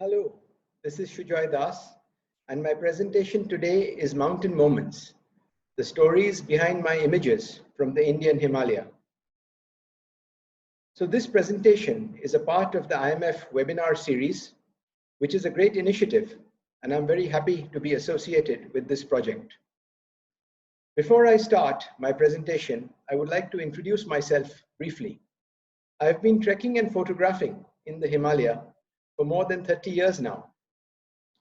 Hello, this is Sujoy Das, and my presentation today is Mountain Moments, the stories behind my images from the Indian Himalaya. So this presentation is a part of the IMF webinar series, which is a great initiative, and I'm very happy to be associated with this project. Before I start my presentation, I would like to introduce myself briefly. I've been trekking and photographing in the Himalaya for more than 30 years now.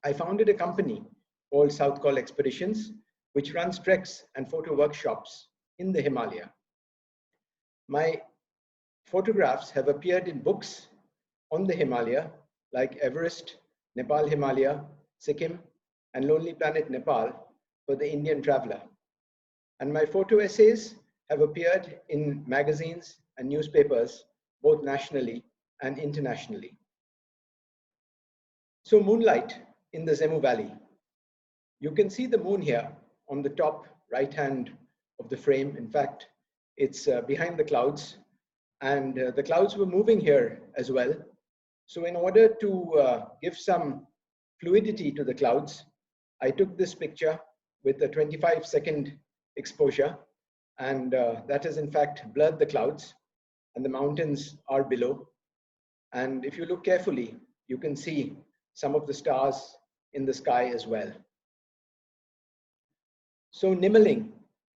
I founded a company called South Col Expeditions, which runs treks and photo workshops in the Himalaya. My photographs have appeared in books on the Himalaya, like Everest, Nepal Himalaya, Sikkim, and Lonely Planet Nepal for the Indian traveler. And my photo essays have appeared in magazines and newspapers, both nationally and internationally. So Moonlight in the Zemu Valley. You can see the moon here on the top right hand of the frame. In fact, it's behind the clouds, and the clouds were moving here as well. So in order to give some fluidity to the clouds, I took this picture with a 25-second exposure, and that has in fact blurred the clouds, and the mountains are below. And if you look carefully, you can see some of the stars in the sky as well. So Nimaling,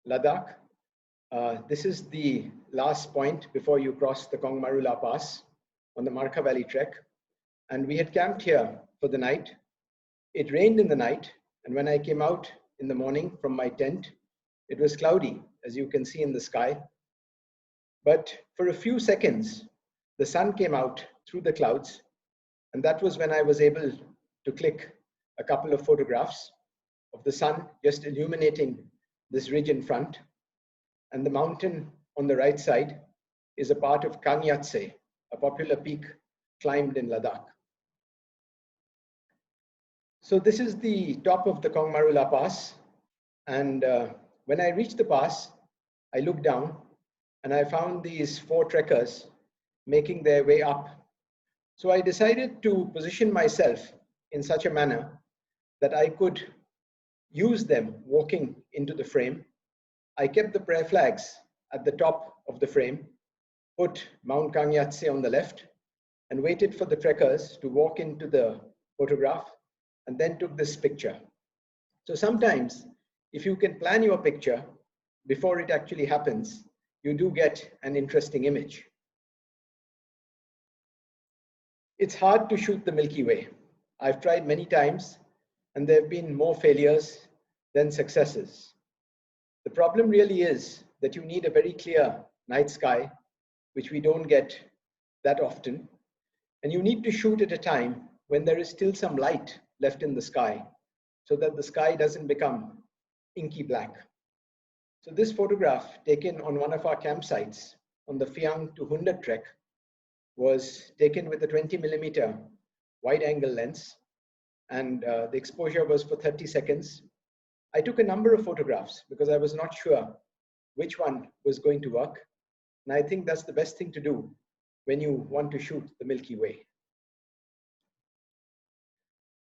Ladakh, this is the last point before you cross the Marilla Pass on the Markha Valley trek. And we had camped here for the night. It rained in the night, and when I came out in the morning from my tent, it was cloudy, as you can see in the sky. But for a few seconds, the sun came out through the clouds, and that was when I was able to click a couple of photographs of the sun just illuminating this ridge in front. And the mountain on the right side is a part of Kangyatse, a popular peak climbed in Ladakh. So this is the top of the Marilla Pass. And when I reached the pass, I looked down and I found these 4 trekkers making their way up. So I decided to position myself in such a manner that I could use them walking into the frame. I kept the prayer flags at the top of the frame, put Mount Kangyatse on the left, and waited for the trekkers to walk into the photograph, and then took this picture. So sometimes, if you can plan your picture before it actually happens, you do get an interesting image. It's hard to shoot the Milky Way. I've tried many times, and there have been more failures than successes. The problem really is that you need a very clear night sky, which we don't get that often, and you need to shoot at a time when there is still some light left in the sky, so that the sky doesn't become inky black. So this photograph, taken on one of our campsites on the Phiang to Hundat trek, was taken with a 20mm wide-angle lens, and the exposure was for 30 seconds. I took a number of photographs because I was not sure which one was going to work, and I think that's the best thing to do when you want to shoot the Milky Way.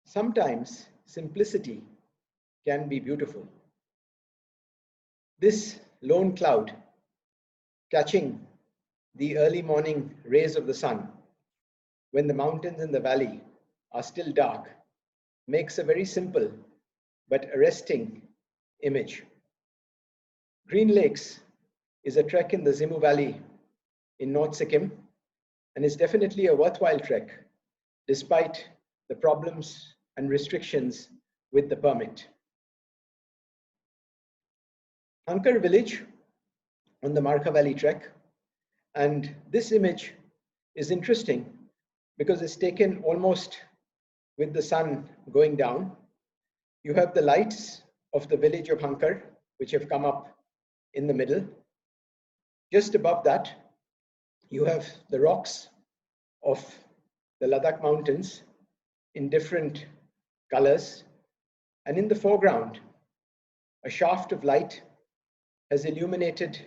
Sometimes simplicity can be beautiful. This lone cloud catching the early morning rays of the sun when the mountains in the valley are still dark makes a very simple but arresting image. Green Lakes is a trek in the Zemu Valley in North Sikkim, and is definitely a worthwhile trek despite the problems and restrictions with the permit. Hankar village on the Markha Valley trek. And this image is interesting because it's taken almost with the sun going down. You have the lights of the village of Hankar, which have come up in the middle. Just above that, you have the rocks of the Ladakh mountains in different colors. And in the foreground, a shaft of light has illuminated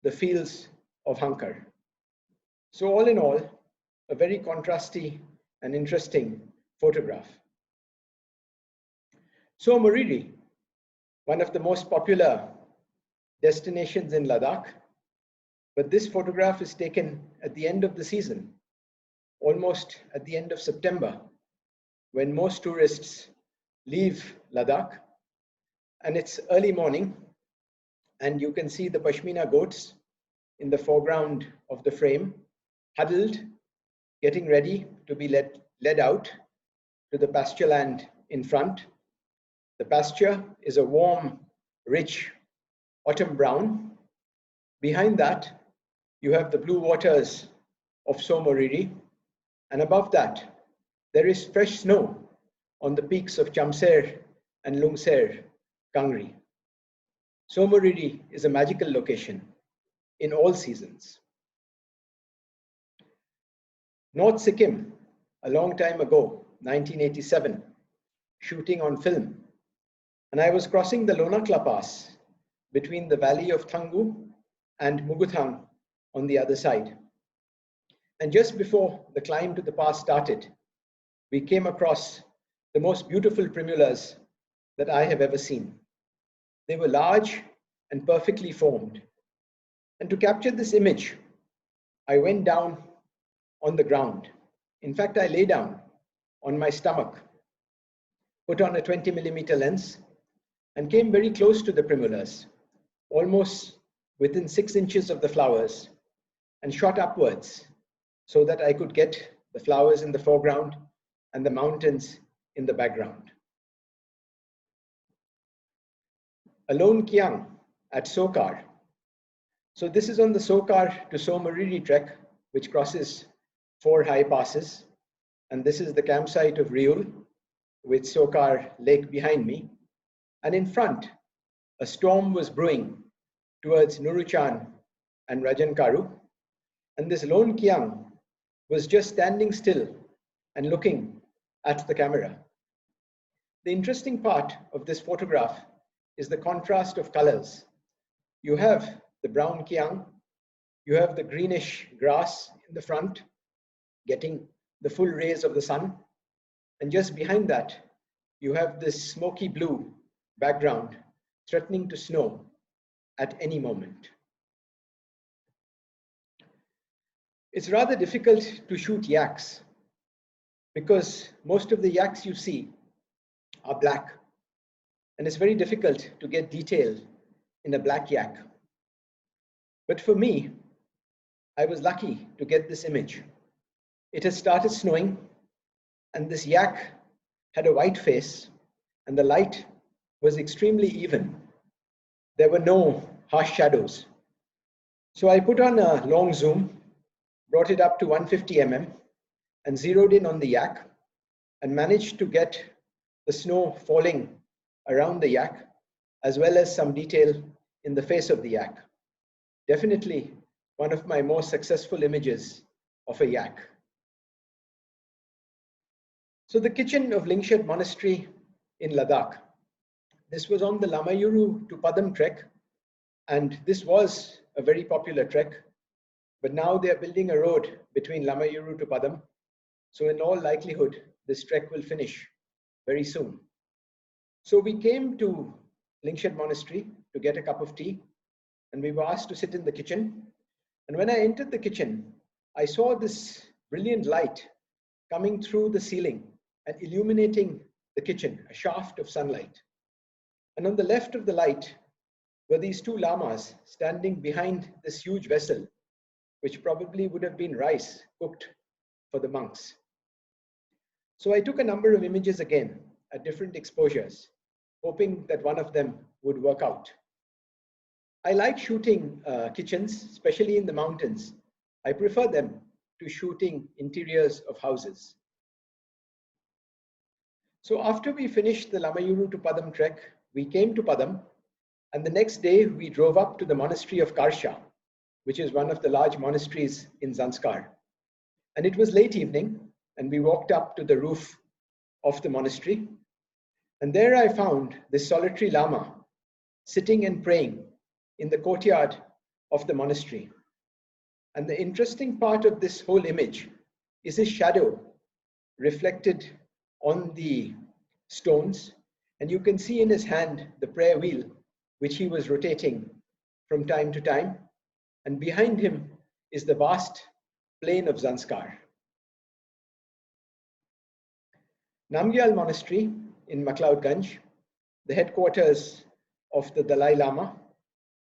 the fields of Hankar. So all in all, a very contrasty and interesting photograph. So Moonlight, one of the most popular destinations in Ladakh, but this photograph is taken at the end of the season, almost at the end of September, when most tourists leave Ladakh, and it's early morning, and you can see the Pashmina goats in the foreground of the frame, huddled, getting ready to be led out to the pasture land in front. The pasture is a warm, rich autumn brown. Behind that, you have the blue waters of Somoriri, and above that, there is fresh snow on the peaks of Chamser and Lungser, Kangri. Somoriri is a magical location in all seasons. North Sikkim, a long time ago, 1987, shooting on film, and I was crossing the Lonakla Pass between the valley of Thangu and Muguthang on the other side. And just before the climb to the pass started, we came across the most beautiful Primulas that I have ever seen. They were large and perfectly formed. And to capture this image, I went down on the ground. In fact, I lay down on my stomach, put on a 20mm lens, and came very close to the Primulas, almost within 6 inches of the flowers, and shot upwards so that I could get the flowers in the foreground and the mountains in the background. A lone kyang at Sokar. So this is on the Sokar to Somoriri trek, which crosses 4 high passes. And this is the campsite of Riul, with Sokar Lake behind me. And in front, a storm was brewing towards Nuruchan and Rajankaru. And this lone kyang was just standing still and looking at the camera. The interesting part of this photograph is the contrast of colors. You have the brown kyang, you have the greenish grass in the front, getting the full rays of the sun. And just behind that, you have this smoky blue background threatening to snow at any moment. It's rather difficult to shoot yaks because most of the yaks you see are black, and it's very difficult to get detail in a black yak. But for me, I was lucky to get this image. It had started snowing, and this yak had a white face, and the light was extremely even. There were no harsh shadows. So I put on a long zoom, brought it up to 150mm, and zeroed in on the yak, and managed to get the snow falling around the yak, as well as some detail in the face of the yak. Definitely one of my most successful images of a yak. So the kitchen of Lingshet Monastery in Ladakh. This was on the Lamayuru to Padam trek, and this was a very popular trek, but now they are building a road between Lamayuru to Padam. So in all likelihood, this trek will finish very soon. So we came to Lingshet Monastery to get a cup of tea, and we were asked to sit in the kitchen. And when I entered the kitchen, I saw this brilliant light coming through the ceiling and illuminating the kitchen, a shaft of sunlight. And on the left of the light were these 2 lamas standing behind this huge vessel, which probably would have been rice cooked for the monks. So I took a number of images again at different exposures, hoping that one of them would work out. I like shooting kitchens, especially in the mountains. I prefer them to shooting interiors of houses. So after we finished the Lamayuru to Padam trek, we came to Padam, and the next day we drove up to the monastery of Karsha, which is one of the large monasteries in Zanskar. And it was late evening, and we walked up to the roof of the monastery. And there I found this solitary lama sitting and praying in the courtyard of the monastery. And the interesting part of this whole image is his shadow reflected on the stones, and you can see in his hand the prayer wheel, which he was rotating from time to time. And behind him is the vast plain of Zanskar. Namgyal Monastery in MacLeodganj, the headquarters of the Dalai Lama.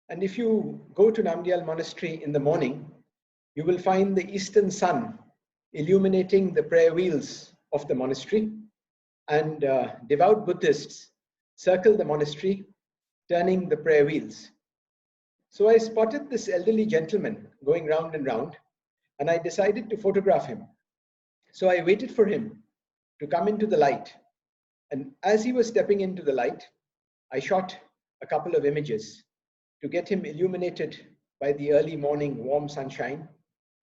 And if you go to Namgyal Monastery in the morning, you will find the eastern sun illuminating the prayer wheels of the monastery, and devout Buddhists circle the monastery, turning the prayer wheels. So I spotted this elderly gentleman going round and round, and I decided to photograph him. So I waited for him to come into the light. And as he was stepping into the light, I shot a couple of images to get him illuminated by the early morning warm sunshine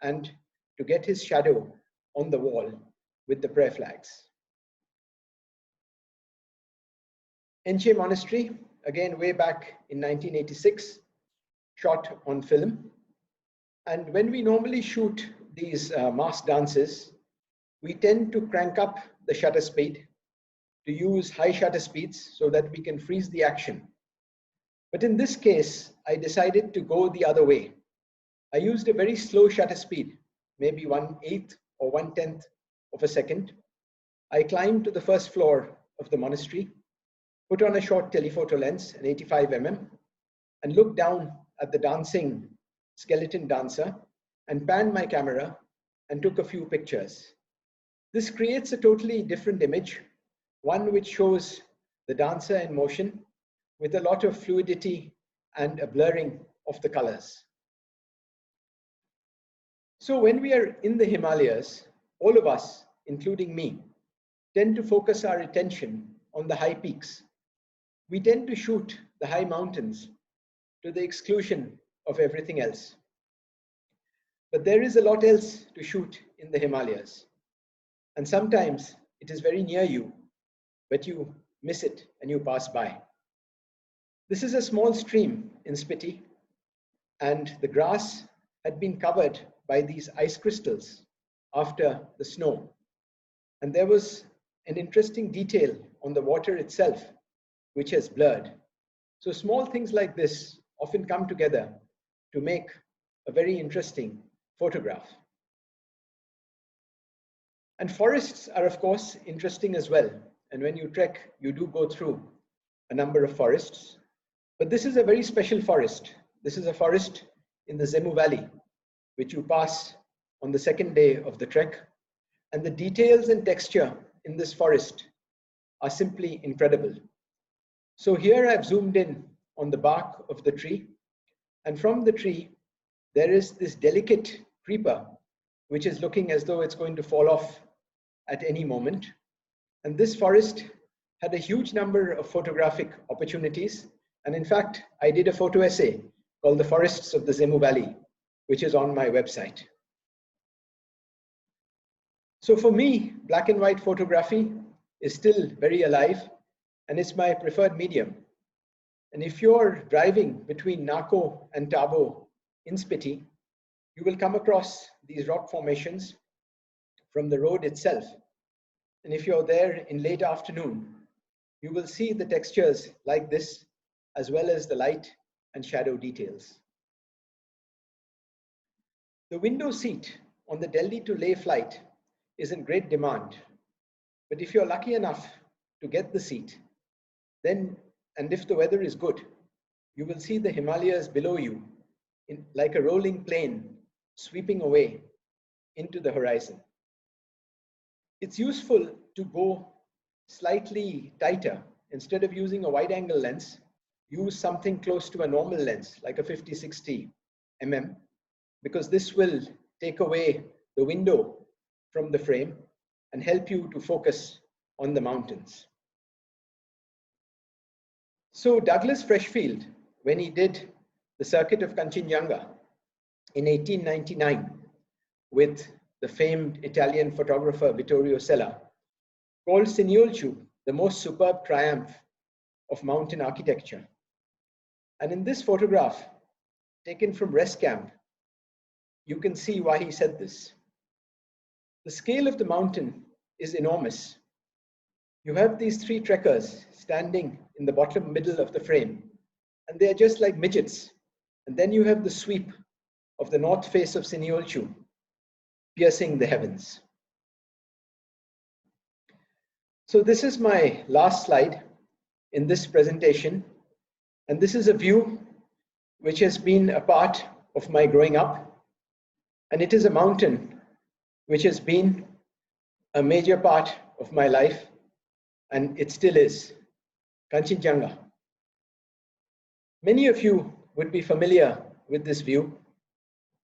and to get his shadow on the wall with the prayer flags. Enche Monastery, again way back in 1986, shot on film. And when we normally shoot these mass dances, we tend to crank up the shutter speed to use high shutter speeds so that we can freeze the action. But in this case, I decided to go the other way. I used a very slow shutter speed, maybe 1/8 or 1/10 of a second. I climbed to the first floor of the monastery, put on a short telephoto lens, an 85 mm, and looked down at the dancing skeleton dancer and panned my camera and took a few pictures. This creates a totally different image, one which shows the dancer in motion with a lot of fluidity and a blurring of the colors. So when we are in the Himalayas, all of us, including me, tend to focus our attention on the high peaks. We tend to shoot the high mountains to the exclusion of everything else. But there is a lot else to shoot in the Himalayas. And sometimes it is very near you, but you miss it and you pass by. This is a small stream in Spiti, and the grass had been covered by these ice crystals after the snow. And there was an interesting detail on the water itself, which has blurred. So small things like this often come together to make a very interesting photograph. And forests are, of course, interesting as well. And when you trek, you do go through a number of forests. But this is a very special forest. This is a forest in the Zemu Valley, which you pass on the second day of the trek. And the details and texture in this forest are simply incredible. So here I've zoomed in on the bark of the tree. And from the tree, there is this delicate creeper, which is looking as though it's going to fall off at any moment. And this forest had a huge number of photographic opportunities. And in fact, I did a photo essay called The Forests of the Zemu Valley, which is on my website. So for me, black and white photography is still very alive, and it's my preferred medium. And if you're driving between Nako and Tabo in Spiti, you will come across these rock formations from the road itself. And if you're there in late afternoon, you will see the textures like this, as well as the light and shadow details. The window seat on the Delhi to Leh flight is in great demand. But if you're lucky enough to get the seat, then, and if the weather is good, you will see the Himalayas below you like a rolling plain sweeping away into the horizon. It's useful to go slightly tighter. Instead of using a wide angle lens, use something close to a normal lens, like a 50-60 mm, because this will take away the window from the frame and help you to focus on the mountains. So Douglas Freshfield, when he did the circuit of Kanchenjunga in 1899 with the famed Italian photographer Vittorio Sella, called Siniolchu the most superb triumph of mountain architecture. And in this photograph, taken from rest camp, you can see why he said this. The scale of the mountain is enormous, You have these three trekkers standing in the bottom middle of the frame, and they are just like midgets. And then you have the sweep of the north face of Siniolchu, piercing the heavens. So this is my last slide in this presentation, and this is a view which has been a part of my growing up, and it is a mountain which has been a major part of my life, and it still is, Kanchenjunga. Many of you would be familiar with this view.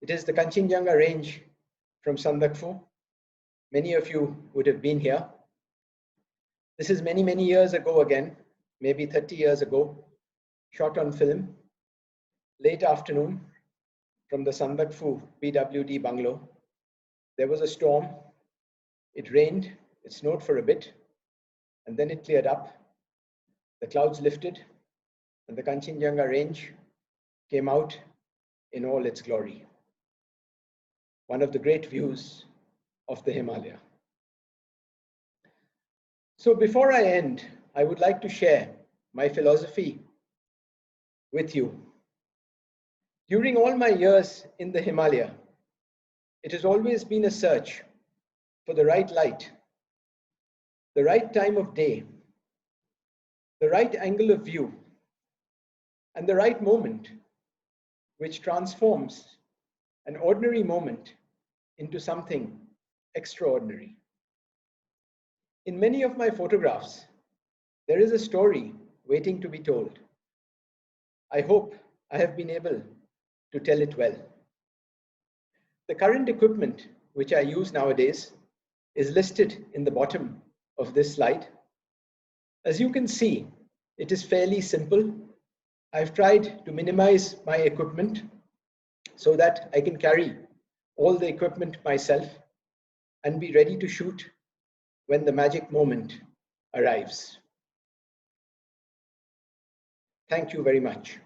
It is the Kanchenjunga range from Sandakphu. Many of you would have been here. This is many, many years ago again, maybe 30 years ago, shot on film, late afternoon from the Sandakphu PWD bungalow. There was a storm, it rained, it snowed for a bit, and then it cleared up. The clouds lifted, and the Kanchenjunga range came out in all its glory. One of the great views of the Himalaya. So before I end, I would like to share my philosophy with you. During all my years in the Himalaya, it has always been a search for the right light, the right time of day, the right angle of view, and the right moment which transforms an ordinary moment into something extraordinary. In many of my photographs, there is a story waiting to be told. I hope I have been able to tell it well. The current equipment which I use nowadays is listed in the bottom of this slide. As you can see, it is fairly simple. I've tried to minimize my equipment so that I can carry all the equipment myself and be ready to shoot when the magic moment arrives. Thank you very much.